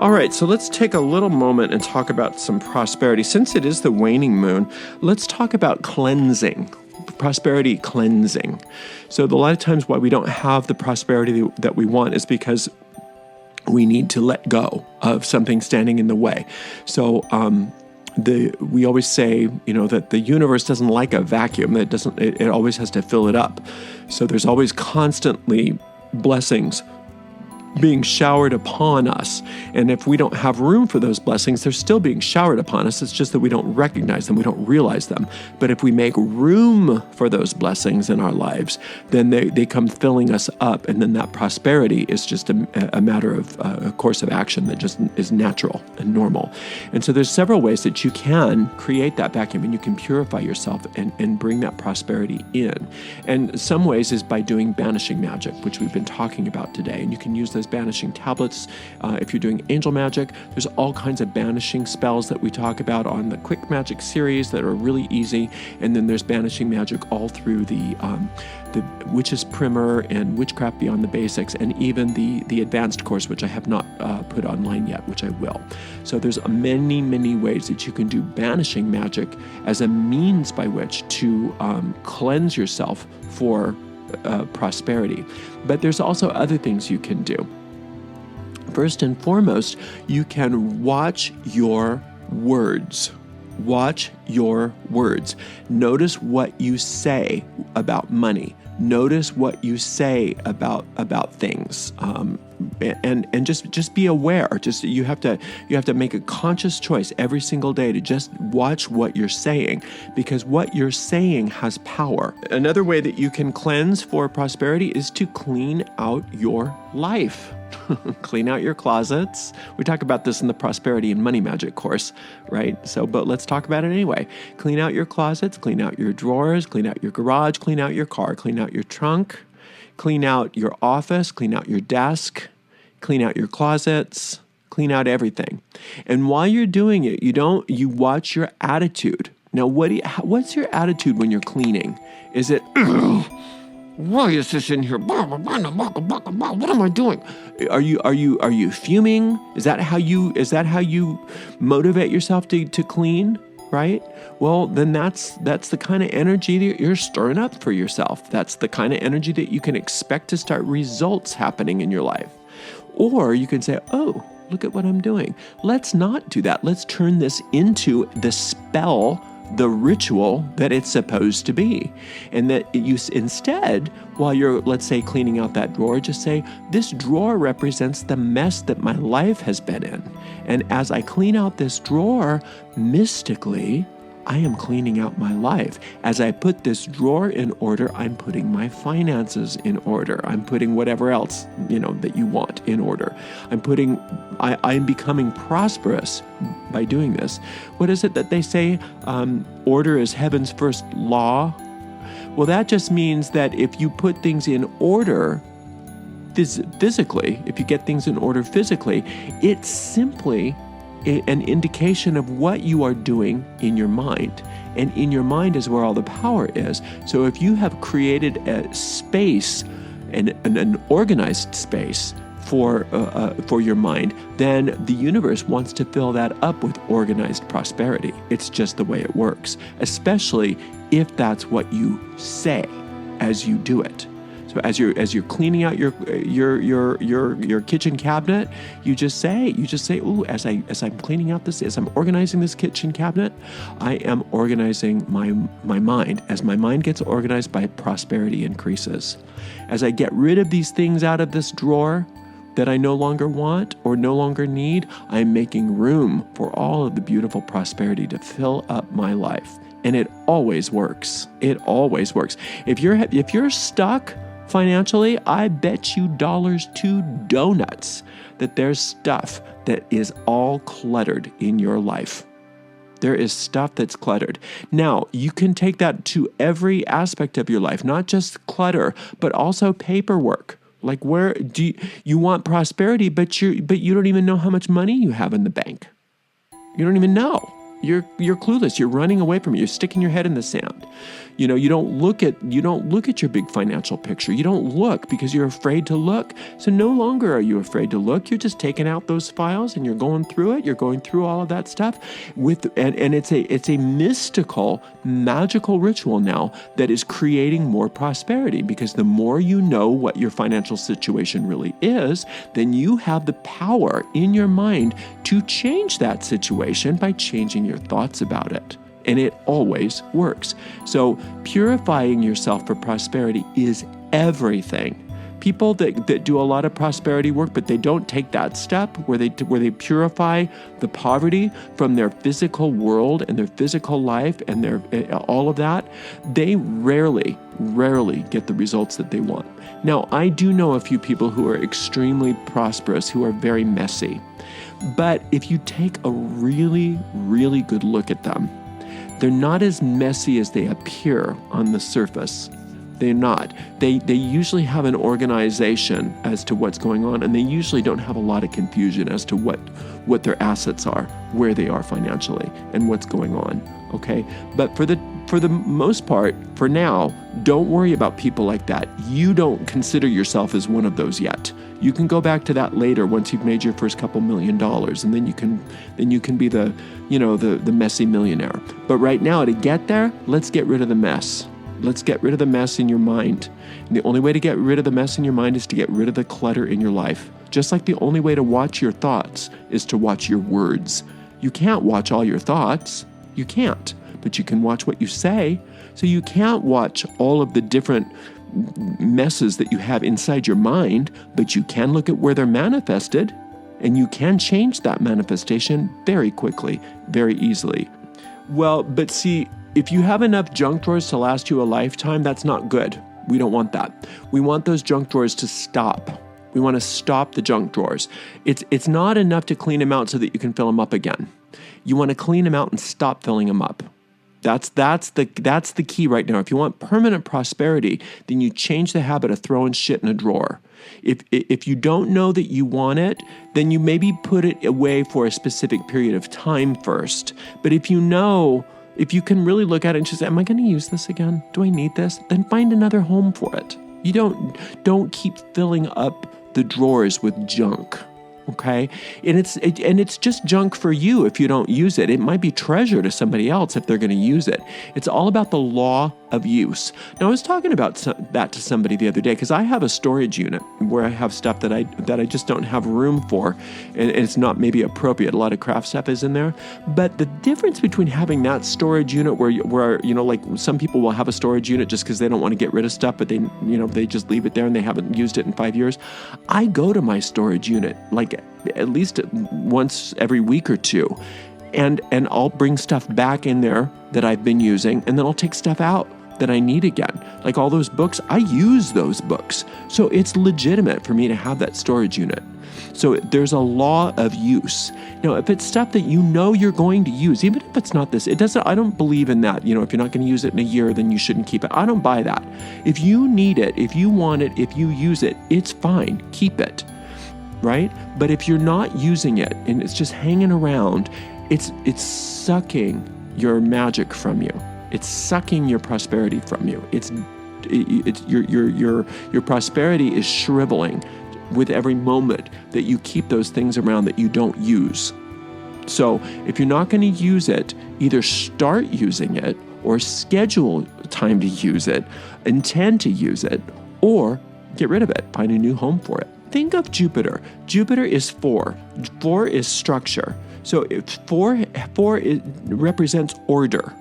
All right, so let's take a little moment and talk about some prosperity. Since it is the waning moon, let's talk about cleansing, prosperity cleansing. So a lot of times why we don't have the prosperity that we want is because we need to let go of something standing in the way. So we always say, that the universe doesn't like a vacuum. It always has to fill it up. So there's always constantly blessings being showered upon us. And if we don't have room for those blessings, they're still being showered upon us. It's just that we don't recognize them. We don't realize them. But if we make room for those blessings in our lives, then they come filling us up. And then that prosperity is just a matter of a course of action that just is natural and normal. And so there's several ways that you can create that vacuum and you can purify yourself and bring that prosperity in. And some ways is by doing banishing magic, which we've been talking about today. And you can use those banishing tablets. If you're doing angel magic, there's all kinds of banishing spells that we talk about on the Quick Magic series that are really easy. And then there's banishing magic all through the Witch's Primer and Witchcraft Beyond the Basics, and even the advanced course, which I have not put online yet, which I will. So there's many, many ways that you can do banishing magic as a means by which to cleanse yourself for prosperity. But there's also other things you can do. First and foremost, you can watch your words. Watch your words. Notice what you say about money. Notice what you say about things, and just be aware. You have to make a conscious choice every single day to just watch what you're saying, because what you're saying has power. Another way that you can cleanse for prosperity is to clean out your life. Clean out your closets. We talk about this in the Prosperity and Money Magic course, right? But let's talk about it anyway. Clean out your closets, clean out your drawers, clean out your garage, clean out your car, clean out your trunk, clean out your office, clean out your desk, clean out your closets, clean out everything. And while you're doing it, you watch your attitude. Now, what's your attitude when you're cleaning? Is it, why is this in here? What am I doing? Are you fuming? Is that how you motivate yourself to clean? Right? Well, then that's the kind of energy that you're stirring up for yourself. That's the kind of energy that you can expect to start results happening in your life. Or you can say, oh, look at what I'm doing. Let's not do that. Let's turn this into the spell, the ritual that it's supposed to be. And that you instead, while you're, let's say, cleaning out that drawer, just say, this drawer represents the mess that my life has been in. And as I clean out this drawer, mystically, I am cleaning out my life. As I put this drawer in order, I'm putting my finances in order. I'm putting whatever else, that you want in order. I'm becoming prosperous by doing this. What is it that they say? Order is heaven's first law. Well, that just means that if you put things in order physically, if you get things in order physically, it's simply an indication of what you are doing in your mind. And in your mind is where all the power is. So if you have created a space, an organized space for your mind, then the universe wants to fill that up with organized prosperity. It's just the way it works, especially if that's what you say as you do it. So as you're cleaning out your kitchen cabinet, you just say, ooh, as I'm cleaning out this, as I'm organizing this kitchen cabinet, I am organizing my mind. As my mind gets organized, my prosperity increases. As I get rid of these things out of this drawer that I no longer want or no longer need, I'm making room for all of the beautiful prosperity to fill up my life. And it always works. It always works. If you're stuck financially, I bet you dollars to donuts that there's stuff that is all cluttered in your life. There is stuff that's cluttered. Now, you can take that to every aspect of your life, not just clutter, but also paperwork. Like, where do you want prosperity, but you don't even know how much money you have in the bank. You don't even know. you're clueless. You're running away from it. You're sticking your head in the sand. You don't look at your big financial picture. You don't look because you're afraid to look. So no longer are you afraid to look. You're just taking out those files and you're going through it. You're going through all of that stuff and it's a mystical, magical ritual now that is creating more prosperity, because the more you know what your financial situation really is, then you have the power in your mind to change that situation by changing your thoughts about it. And it always works. So purifying yourself for prosperity is everything. People that do a lot of prosperity work, but they don't take that step where they purify the poverty from their physical world and their physical life and their all of that, they rarely get the results that they want. Now, I do know a few people who are extremely prosperous, who are very messy. But if you take a really, really good look at them, they're not as messy as they appear on the surface. They're not. They usually have an organization as to what's going on, and they usually don't have a lot of confusion as to what their assets are, where they are financially, and what's going on. Okay? But for the most part, for now, don't worry about people like that. You don't consider yourself as one of those yet. You can go back to that later once you've made your first couple $1 million, and then you can be the messy millionaire. But right now, to get there, let's get rid of the mess. Let's get rid of the mess in your mind. And the only way to get rid of the mess in your mind is to get rid of the clutter in your life. Just like the only way to watch your thoughts is to watch your words. You can't watch all your thoughts. You can't. But you can watch what you say. So you can't watch all of the different messes that you have inside your mind, but you can look at where they're manifested, and you can change that manifestation very quickly, very easily. Well, but see, if you have enough junk drawers to last you a lifetime, that's not good. We don't want that. We want those junk drawers to stop. We want to stop the junk drawers. It's not enough to clean them out so that you can fill them up again. You want to clean them out and stop filling them up. That's the key right now. If you want permanent prosperity, then you change the habit of throwing shit in a drawer. If you don't know that you want it, then you maybe put it away for a specific period of time first. But if you can really look at it and just say, am I going to use this again? Do I need this? Then find another home for it. You don't keep filling up the drawers with junk. Okay? And it's just junk for you if you don't use it. It might be treasure to somebody else if they're going to use it. It's all about the law of use. Now, I was talking about that to somebody the other day because I have a storage unit where I have stuff that I just don't have room for, and it's not maybe appropriate. A lot of craft stuff is in there. But the difference between having that storage unit where like some people will have a storage unit just because they don't want to get rid of stuff, but they just leave it there and they haven't used it in 5 years. I go to my storage unit like at least once every week or two, and I'll bring stuff back in there that I've been using, and then I'll take stuff out that I need again. Like all those books, I use those books. So it's legitimate for me to have that storage unit. So there's a law of use. Now, if it's stuff that you're going to use, even if it's not this, I don't believe in that. If you're not going to use it in a year, then you shouldn't keep it. I don't buy that. If you need it, if you want it, if you use it, it's fine. Keep it. Right? But if you're not using it and it's just hanging around, it's sucking your magic from you. It's sucking your prosperity from you. Your prosperity is shriveling with every moment that you keep those things around that you don't use. So if you're not going to use it, either start using it or schedule time to use it, intend to use it, or get rid of it. Find a new home for it. Think of Jupiter. Jupiter is 4. 4 is structure. So if 4 represents order.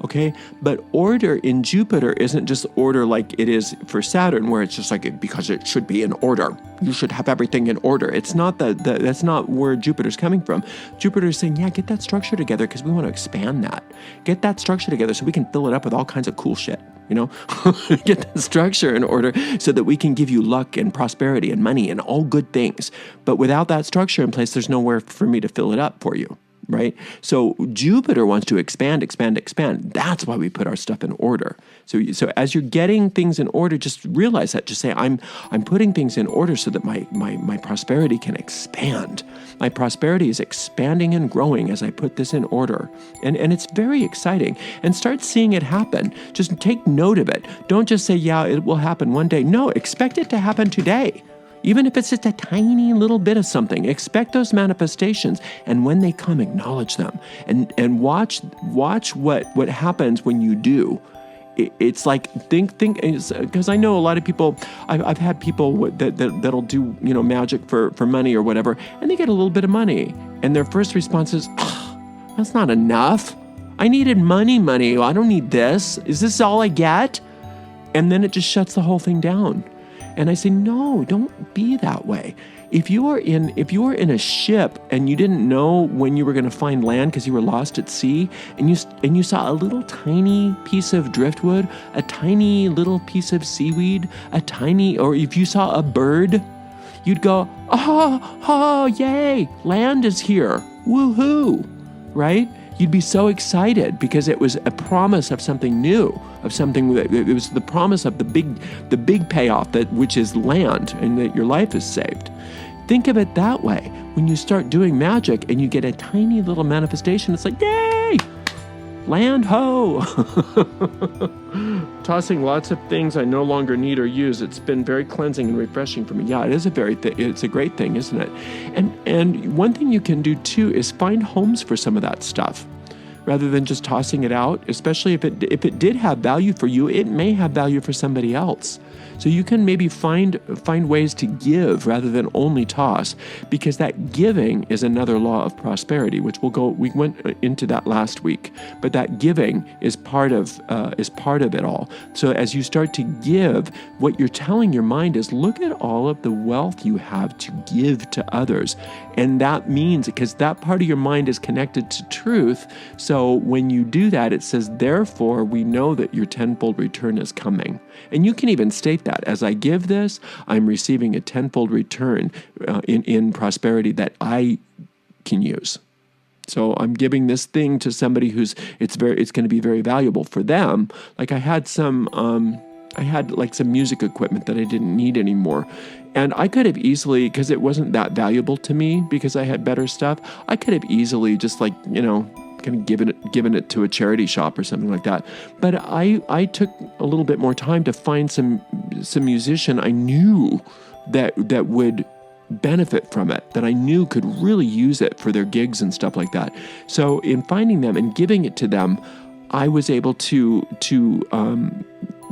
Okay, but order in Jupiter isn't just order like it is for Saturn, where it's just like because it should be in order. You should have everything in order. It's not that's not where Jupiter's coming from. Jupiter's saying, yeah, get that structure together because we want to expand that. Get that structure together so we can fill it up with all kinds of cool shit. Get the structure in order so that we can give you luck and prosperity and money and all good things. But without that structure in place, there's nowhere for me to fill it up for you. right? So Jupiter wants to expand, expand, expand. That's why we put our stuff in order. So as you're getting things in order, just realize that. Just say, I'm putting things in order so that my prosperity can expand. My prosperity is expanding and growing as I put this in order. And it's very exciting. And start seeing it happen. Just take note of it. Don't just say, yeah, it will happen one day. No, expect it to happen today. Even if it's just a tiny little bit of something, expect those manifestations. And when they come, acknowledge them. And watch what happens when you do. It's like, think, because I know a lot of people, I've had people that'll do, magic for money or whatever, and they get a little bit of money. And their first response is, that's not enough. I needed money. I don't need this. Is this all I get? And then it just shuts the whole thing down. And I say, no, don't be that way. If you were in a ship and you didn't know when you were going to find land because you were lost at sea, and you saw a little tiny piece of driftwood, a tiny little piece of seaweed, or if you saw a bird, you'd go, oh, yay, land is here, woohoo, right? You'd be so excited because it was a promise of something new, of something that it was the promise of the big payoff, which is land, and that your life is saved. Think of it that way. When you start doing magic and you get a tiny little manifestation, it's like, yay, land ho. Tossing lots of things I no longer need or use. It's been very cleansing and refreshing for me. Yeah, it is it's a great thing, isn't it? And one thing you can do too is find homes for some of that stuff, rather than just tossing it out. Especially if it did have value for you, it may have value for somebody else. So you can maybe find ways to give rather than only toss, because that giving is another law of prosperity, which we went into that last week. But that giving is part of it all. So as you start to give, what you're telling your mind is, look at all of the wealth you have to give to others. And that means, because that part of your mind is connected to truth, so when you do that, it says, therefore, we know that your tenfold return is coming. And you can even state that, as I give this, I'm receiving a tenfold return in prosperity that I can use. So I'm giving this thing to somebody it's going to be very valuable for them. Like I had some music equipment that I didn't need anymore. And I could have easily, because it wasn't that valuable to me because I had better stuff, I could have easily just kind of given it to a charity shop or something like that. But I took a little bit more time to find some musician I knew that would benefit from it, that I knew could really use it for their gigs and stuff like that. So in finding them and giving it to them, I was able to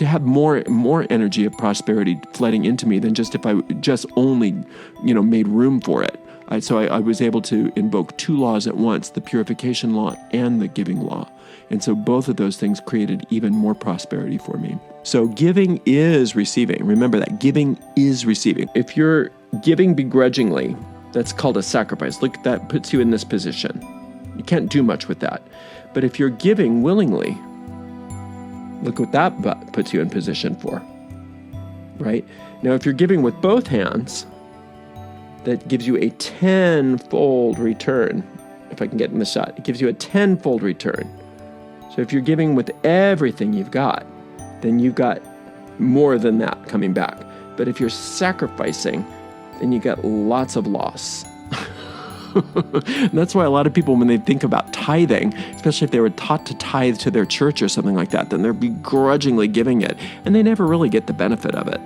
have more energy of prosperity flooding into me than just if I just only, made room for it. So I was able to invoke two laws at once, the purification law and the giving law. And so both of those things created even more prosperity for me. So giving is receiving. Remember that giving is receiving. If you're giving begrudgingly, that's called a sacrifice. Look, that puts you in this position. You can't do much with that. But if you're giving willingly, look what that puts you in position for, right? Now, if you're giving with both hands, that gives you a tenfold return. If I can get in the shot, it gives you a tenfold return. So if you're giving with everything you've got, then you've got more than that coming back. But if you're sacrificing, then you get lots of loss. And that's why a lot of people, when they think about tithing, especially if they were taught to tithe to their church or something like that, then they're begrudgingly giving it, and they never really get the benefit of it.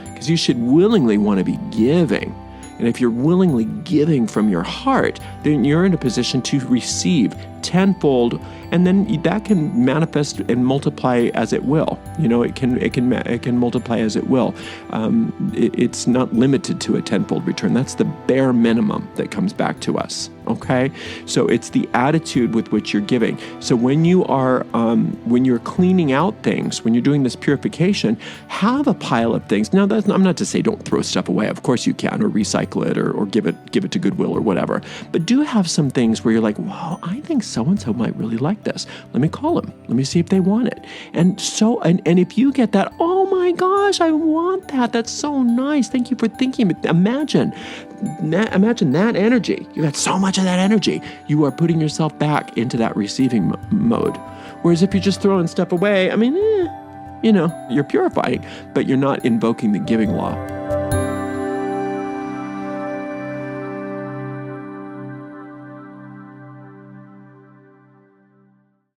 Because you should willingly want to be giving. And if you're willingly giving from your heart, then you're in a position to receive tenfold, and then that can manifest and multiply as it will. It can multiply as it will. It's not limited to a tenfold return. That's the bare minimum that comes back to us. Okay, so it's the attitude with which you're giving. So when you're cleaning out things, when you're doing this purification, have a pile of things. Now, I'm not to say don't throw stuff away. Of course you can, or recycle it, or give it to Goodwill or whatever. But do have some things where you're like, wow, I think so-and-so might really like this. Let me call them. Let me see if they want it. And if you get that, oh my gosh, I want that. That's so nice. Thank you for thinking. Imagine that energy. You got so much of that energy. You are putting yourself back into that receiving mode. Whereas if you just throw and step away, you're purifying, but you're not invoking the giving law.